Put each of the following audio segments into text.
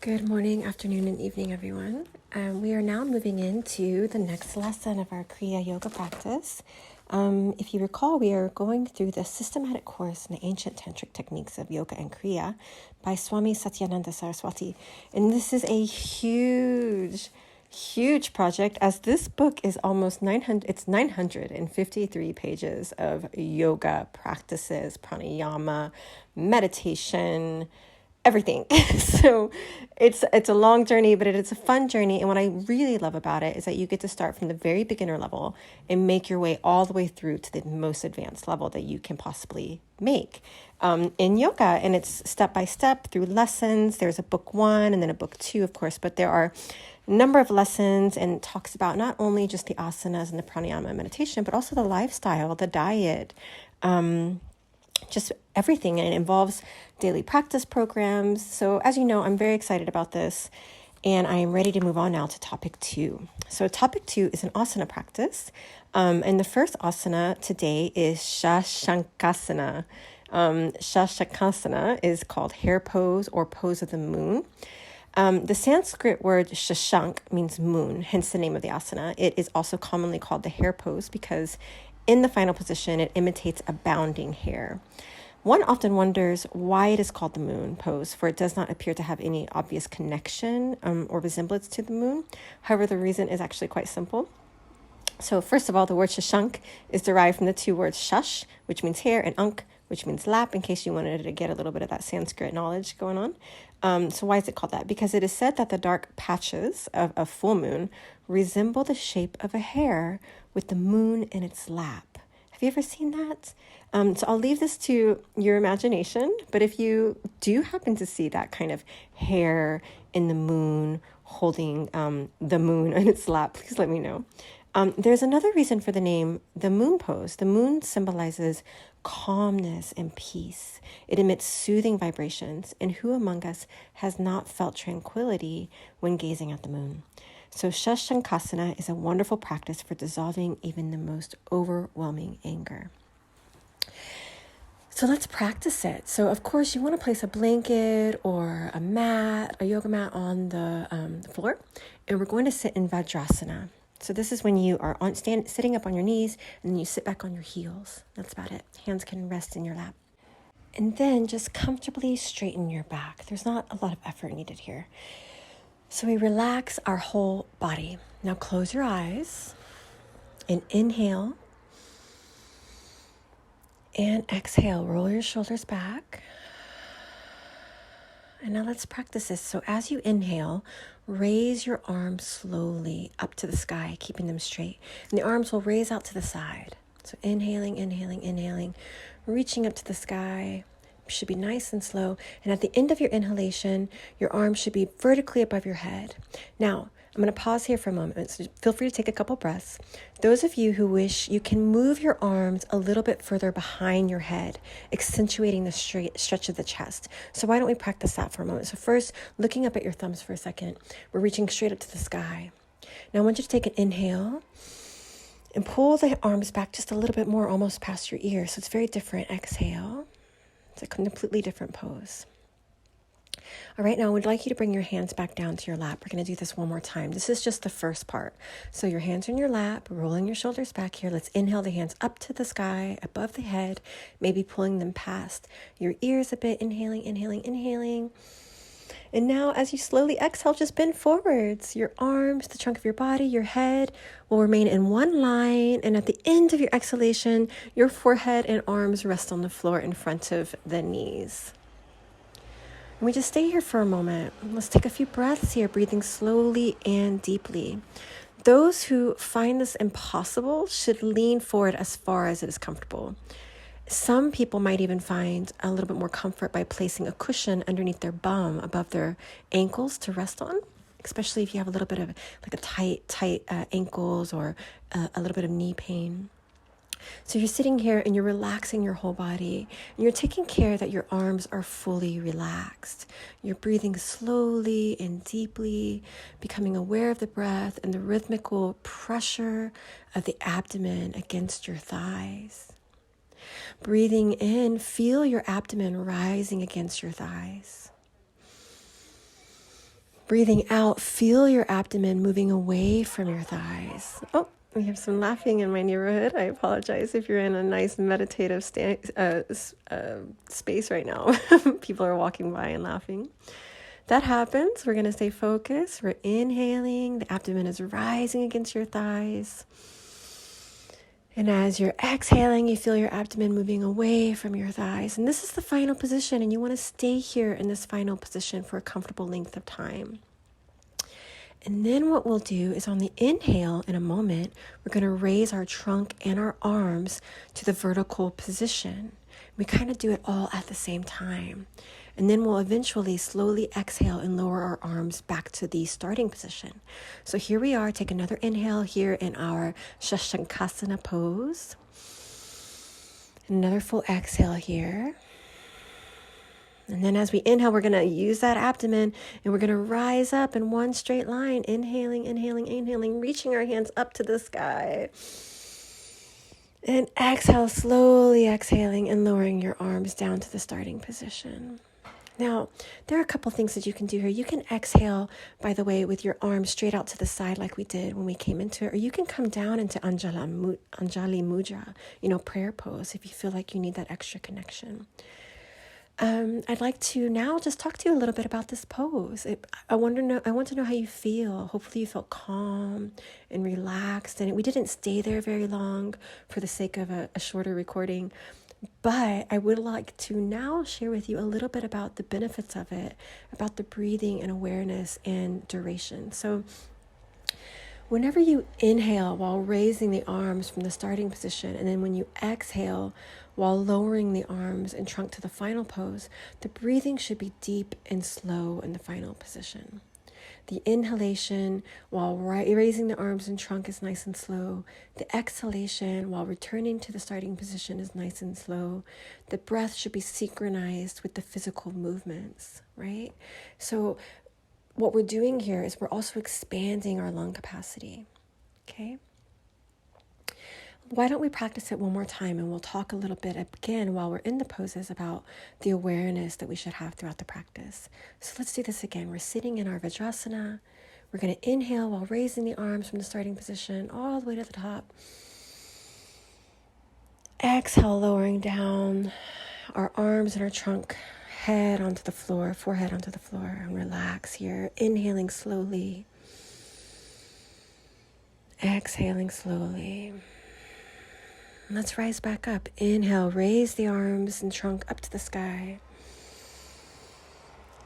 Good morning, afternoon, and evening, everyone. We are now moving into the next lesson of our Kriya Yoga practice. If you recall, we are going through the systematic course in the ancient tantric techniques of yoga and Kriya by Swami Satyananda Saraswati. And this is a huge project, as this book is almost 953 pages of yoga practices, pranayama, meditation, everything. So it's a long journey, but it's a fun journey. And what I really love about it is that you get to start from the very beginner level and make your way all the way through to the most advanced level that you can possibly make in yoga. And it's step by step through lessons. There's a book 1 and then a book 2, of course, but there are a number of lessons, and it talks about not only just the asanas and the pranayama and meditation, but also the lifestyle, the diet, just everything. And it involves daily practice programs. So as you know, I'm very excited about this, and I am ready to move on now to topic 2. So topic 2 is an asana practice. And the first asana today is Shashankasana. Shashankasana is called hair pose or pose of the moon. The Sanskrit word shashank means moon, hence the name of the asana. It is also commonly called the hair pose because in the final position, it imitates a bounding hare. One often wonders why it is called the moon pose, for it does not appear to have any obvious connection or resemblance to the moon. However, the reason is actually quite simple. So first of all, the word shashank is derived from the two words shash, which means hair, and ank, which means lap, in case you wanted to get a little bit of that Sanskrit knowledge going on. So why is it called that? Because it is said that the dark patches of a full moon resemble the shape of a hare with the moon in its lap. Have you ever seen that? So I'll leave this to your imagination, but if you do happen to see that kind of hare in the moon holding the moon in its lap, please let me know. There's another reason for the name, the moon pose. The moon symbolizes calmness and peace. It emits soothing vibrations, and who among us has not felt tranquility when gazing at the moon? So Shashankasana is a wonderful practice for dissolving even the most overwhelming anger. So let's practice it. So of course you want to place a blanket or a mat, a yoga mat on the floor, and we're going to sit in Vajrasana. So this is when you are sitting up on your knees and then you sit back on your heels. That's about it. Hands can rest in your lap. And then just comfortably straighten your back. There's not a lot of effort needed here. So we relax our whole body. Now close your eyes and inhale. And exhale, roll your shoulders back. And now let's practice this. So as you inhale, raise your arms slowly up to the sky, keeping them straight. And the arms will raise out to the side. So inhaling, reaching up to the sky. Should be nice and slow. And at the end of your inhalation, your arms should be vertically above your head. Now, I'm going to pause here for a moment, so feel free to take a couple breaths. Those of you who wish, you can move your arms a little bit further behind your head, accentuating the stretch of the chest. So why don't we practice that for a moment? So first, looking up at your thumbs for a second, we're reaching straight up to the sky. Now I want you to take an inhale and pull the arms back just a little bit more, almost past your ear. So it's very different. Exhale. It's a completely different pose. All right, now I would like you to bring your hands back down to your lap. We're going to do this one more time. This is just the first part. So your hands are in your lap, rolling your shoulders back here. Let's inhale the hands up to the sky, above the head, maybe pulling them past your ears a bit. Inhaling. And now as you slowly exhale, just bend forwards. Your arms, the trunk of your body, your head will remain in one line. And at the end of your exhalation, your forehead and arms rest on the floor in front of the knees. And we just stay here for a moment. Let's take a few breaths here, breathing slowly and deeply. Those who find this impossible should lean forward as far as it is comfortable. Some people might even find a little bit more comfort by placing a cushion underneath their bum above their ankles to rest on, especially if you have a little bit of like a tight ankles or a little bit of knee pain. So you're sitting here and you're relaxing your whole body, and you're taking care that your arms are fully relaxed. You're breathing slowly and deeply, becoming aware of the breath and the rhythmical pressure of the abdomen against your thighs. Breathing in, feel your abdomen rising against your thighs. Breathing out, feel your abdomen moving away from your thighs. Oh, we have some laughing in my neighborhood. I apologize if you're in a nice meditative space right now. People are walking by and laughing. That happens. We're going to stay focused. We're inhaling. The abdomen is rising against your thighs. And as you're exhaling, you feel your abdomen moving away from your thighs. And this is the final position, and you want to stay here in this final position for a comfortable length of time. And then what we'll do is on the inhale in a moment, we're going to raise our trunk and our arms to the vertical position. We kind of do it all at the same time. And then we'll eventually slowly exhale and lower our arms back to the starting position. So here we are. Take another inhale here in our Shashankasana pose. Another full exhale here. And then as we inhale, we're going to use that abdomen and we're going to rise up in one straight line. Inhaling, inhaling, inhaling, reaching our hands up to the sky. And exhale, slowly exhaling and lowering your arms down to the starting position. Now, there are a couple things that you can do here. You can exhale, by the way, with your arms straight out to the side like we did when we came into it. Or you can come down into Anjali Mudra, prayer pose, if you feel like you need that extra connection. I'd like to now just talk to you a little bit about this pose. I want to know how you feel. Hopefully you felt calm and relaxed. And we didn't stay there very long for the sake of a shorter recording. But I would like to now share with you a little bit about the benefits of it, about the breathing and awareness and duration. So whenever you inhale while raising the arms from the starting position, and then when you exhale while lowering the arms and trunk to the final pose, the breathing should be deep and slow in the final position. The inhalation while raising the arms and trunk is nice and slow. The exhalation while returning to the starting position is nice and slow. The breath should be synchronized with the physical movements, right? So what we're doing here is we're also expanding our lung capacity, okay? Why don't we practice it one more time, and we'll talk a little bit again while we're in the poses about the awareness that we should have throughout the practice. So let's do this again. We're sitting in our Vajrasana. We're going to inhale while raising the arms from the starting position all the way to the top. Exhale, lowering down our arms and our trunk, head onto the floor, forehead onto the floor, and relax here. Inhaling slowly. Exhaling slowly. Let's rise back up. Inhale, raise the arms and trunk up to the sky.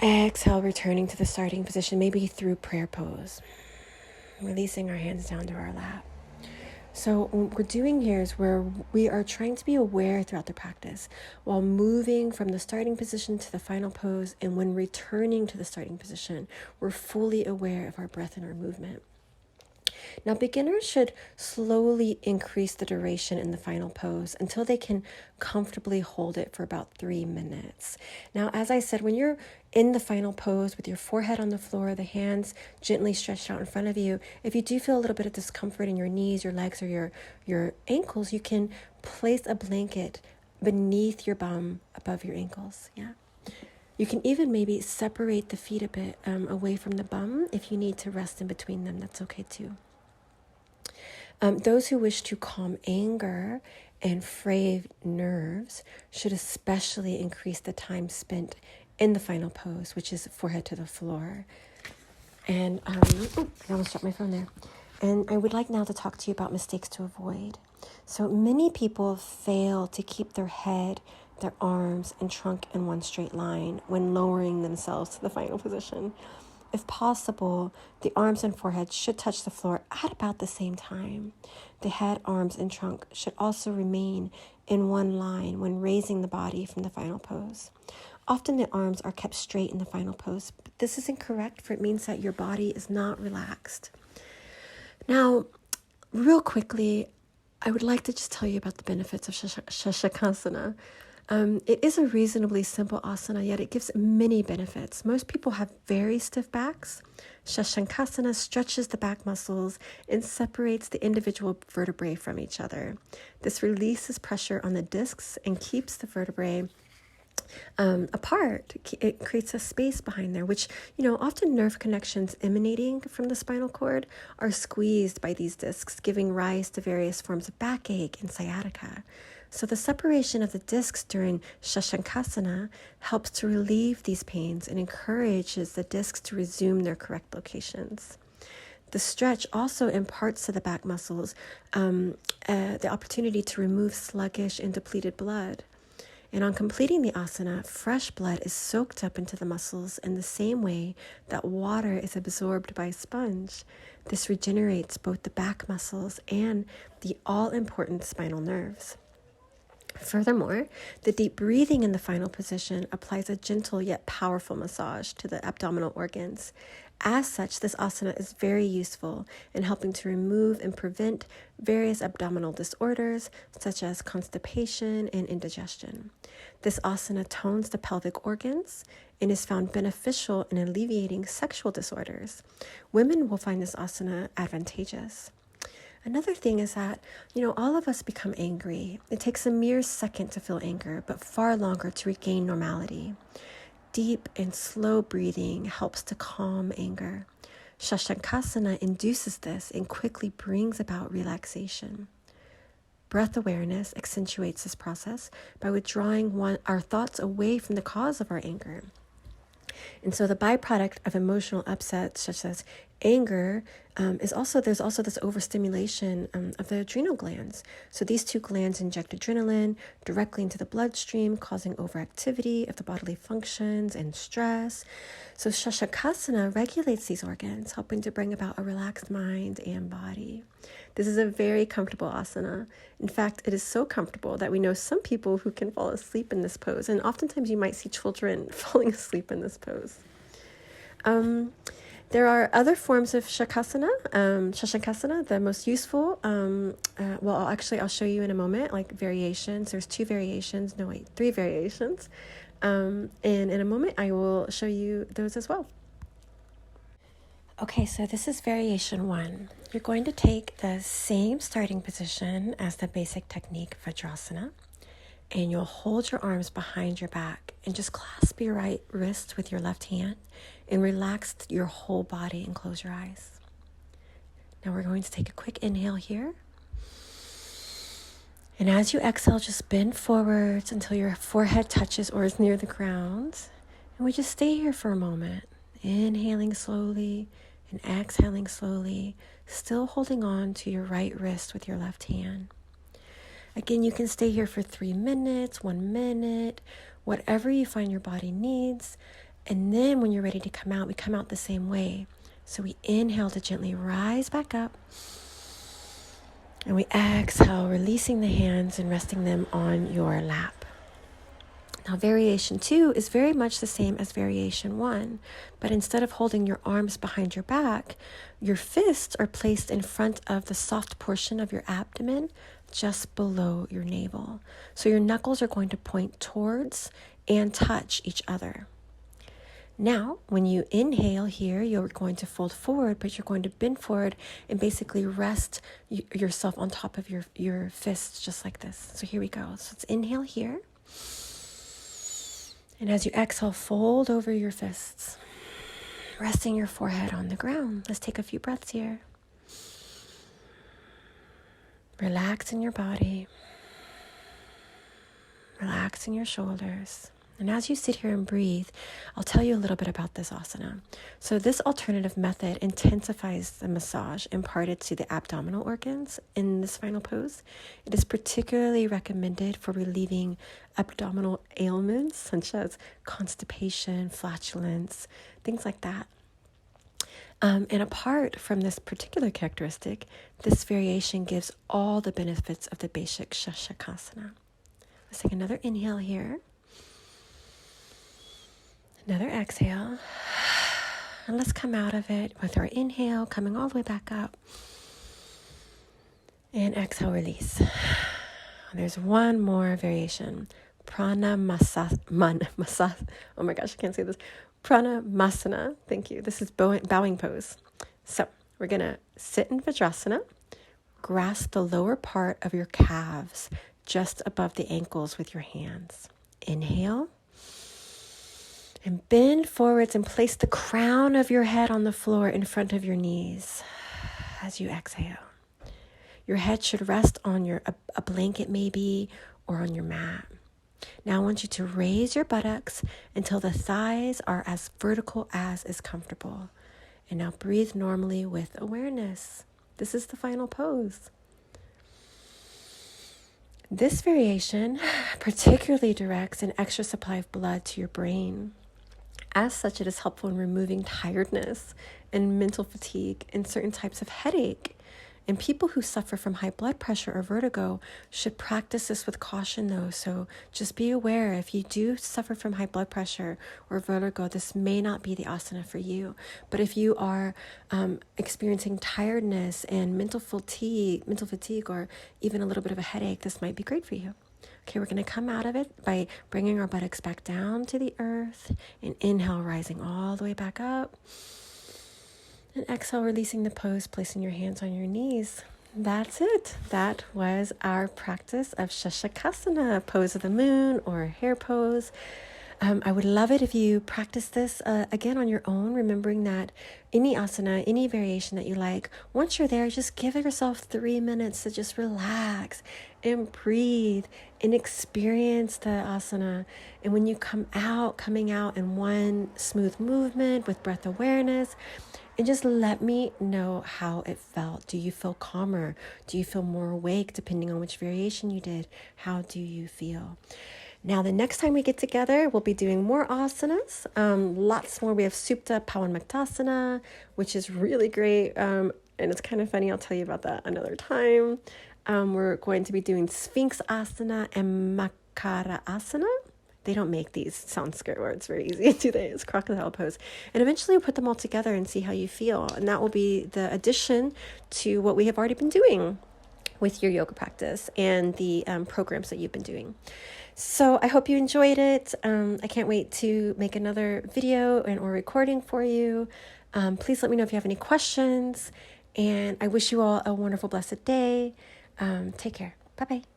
Exhale, returning to the starting position, maybe through prayer pose. Releasing our hands down to our lap. So what we're doing here is where we are trying to be aware throughout the practice while moving from the starting position to the final pose. And when returning to the starting position, we're fully aware of our breath and our movement. Now, beginners should slowly increase the duration in the final pose until they can comfortably hold it for about 3 minutes. Now, as I said, when you're in the final pose with your forehead on the floor, the hands gently stretched out in front of you, if you do feel a little bit of discomfort in your knees, your legs, or your ankles, you can place a blanket beneath your bum above your ankles. Yeah. You can even maybe separate the feet a bit away from the bum. If you need to rest in between them, that's okay too. Those who wish to calm anger and frayed nerves should especially increase the time spent in the final pose, which is forehead to the floor. And I almost dropped my phone there. And I would like now to talk to you about mistakes to avoid. So many people fail to keep their head, their arms, and trunk in one straight line when lowering themselves to the final position. If possible, the arms and forehead should touch the floor at about the same time. The head, arms, and trunk should also remain in one line when raising the body from the final pose. Often the arms are kept straight in the final pose, but this is incorrect, for it means that your body is not relaxed. Now, real quickly, I would like to just tell you about the benefits of Shashankasana. It is a reasonably simple asana, yet it gives many benefits. Most people have very stiff backs. Shashankasana stretches the back muscles and separates the individual vertebrae from each other. This releases pressure on the discs and keeps the vertebrae apart. It creates a space behind there, which, often nerve connections emanating from the spinal cord are squeezed by these discs, giving rise to various forms of backache and sciatica. So the separation of the discs during Shashankasana helps to relieve these pains and encourages the discs to resume their correct locations. The stretch also imparts to the back muscles the opportunity to remove sluggish and depleted blood. And on completing the asana, fresh blood is soaked up into the muscles in the same way that water is absorbed by a sponge. This regenerates both the back muscles and the all-important spinal nerves. Furthermore, the deep breathing in the final position applies a gentle yet powerful massage to the abdominal organs. As such, this asana is very useful in helping to remove and prevent various abdominal disorders such as constipation and indigestion. This asana tones the pelvic organs and is found beneficial in alleviating sexual disorders. Women will find this asana advantageous. Another thing is that, all of us become angry. It takes a mere second to feel anger, but far longer to regain normality. Deep and slow breathing helps to calm anger. Shashankasana induces this and quickly brings about relaxation. Breath awareness accentuates this process by withdrawing our thoughts away from the cause of our anger. And so the byproduct of emotional upsets such as anger there's also this overstimulation of the adrenal glands. So these two glands inject adrenaline directly into the bloodstream, causing overactivity of the bodily functions and stress. So Shashankasana regulates these organs, helping to bring about a relaxed mind and body. This is a very comfortable asana. In fact, it is so comfortable that we know some people who can fall asleep in this pose. And oftentimes you might see children falling asleep in this pose. There are other forms of Shashankasana. The most useful, I'll show you in a moment, like variations. There's three variations. And in a moment, I will show you those as well. Okay, so this is variation 1. You're going to take the same starting position as the basic technique Vajrasana, and you'll hold your arms behind your back and just clasp your right wrist with your left hand and relax your whole body and close your eyes. Now we're going to take a quick inhale here. And as you exhale, just bend forwards until your forehead touches or is near the ground. And we just stay here for a moment, inhaling slowly and exhaling slowly, still holding on to your right wrist with your left hand. Again, you can stay here for 3 minutes, 1 minute, whatever you find your body needs. And then when you're ready to come out, we come out the same way. So we inhale to gently rise back up. And we exhale, releasing the hands and resting them on your lap. Now, variation 2 is very much the same as variation 1, but instead of holding your arms behind your back, your fists are placed in front of the soft portion of your abdomen, just below your navel. So your knuckles are going to point towards and touch each other. Now, when you inhale here, you're going to fold forward, but you're going to bend forward and basically rest yourself on top of your fists, just like this. So here we go. So let's inhale here. And as you exhale, fold over your fists, resting your forehead on the ground. Let's take a few breaths here. Relax in your body. Relax in your shoulders. And as you sit here and breathe, I'll tell you a little bit about this asana. So this alternative method intensifies the massage imparted to the abdominal organs in this final pose. It is particularly recommended for relieving abdominal ailments such as constipation, flatulence, things like that. And apart from this particular characteristic, this variation gives all the benefits of the basic Shashankasana. Let's take another inhale here. Another exhale. And let's come out of it with our inhale, coming all the way back up. And exhale, release. There's one more variation. Oh my gosh, I can't say this. Pranamasana. Thank you. This is bowing pose. So we're going to sit in Vajrasana, grasp the lower part of your calves just above the ankles with your hands. Inhale. And bend forwards and place the crown of your head on the floor in front of your knees as you exhale. Your head should rest on a blanket maybe, or on your mat. Now I want you to raise your buttocks until the thighs are as vertical as is comfortable. And now breathe normally with awareness. This is the final pose. This variation particularly directs an extra supply of blood to your brain. As such, it is helpful in removing tiredness and mental fatigue and certain types of headache. And people who suffer from high blood pressure or vertigo should practice this with caution though. So just be aware, if you do suffer from high blood pressure or vertigo, this may not be the asana for you. But if you are experiencing tiredness and mental fatigue, or even a little bit of a headache, this might be great for you. Okay, we're going to come out of it by bringing our buttocks back down to the earth, and inhale, rising all the way back up. And exhale, releasing the pose, placing your hands on your knees. That's it. That was our practice of Shashankasana, pose of the moon or hair pose. I would love it if you practice this again on your own, remembering that any asana, any variation that you like, once you're there, just give yourself 3 minutes to just relax and breathe and experience the asana. And when you coming out in one smooth movement with breath awareness, and just let me know how it felt. Do you feel calmer? Do you feel more awake, depending on which variation you did? How do you feel? Now, the next time we get together, we'll be doing more asanas, lots more. We have Supta Pawanmuktasana, which is really great, and it's kind of funny. I'll tell you about that another time. We're going to be doing Sphinx Asana and Makara Asana. They don't make these sanskrit words very easy, do they? It's crocodile pose. And eventually we'll put them all together and see how you feel. And that will be the addition to what we have already been doing with your yoga practice and the programs that you've been doing. So I hope you enjoyed it. I can't wait to make another video or recording for you. Please let me know if you have any questions. And I wish you all a wonderful, blessed day. Take care. Bye-bye.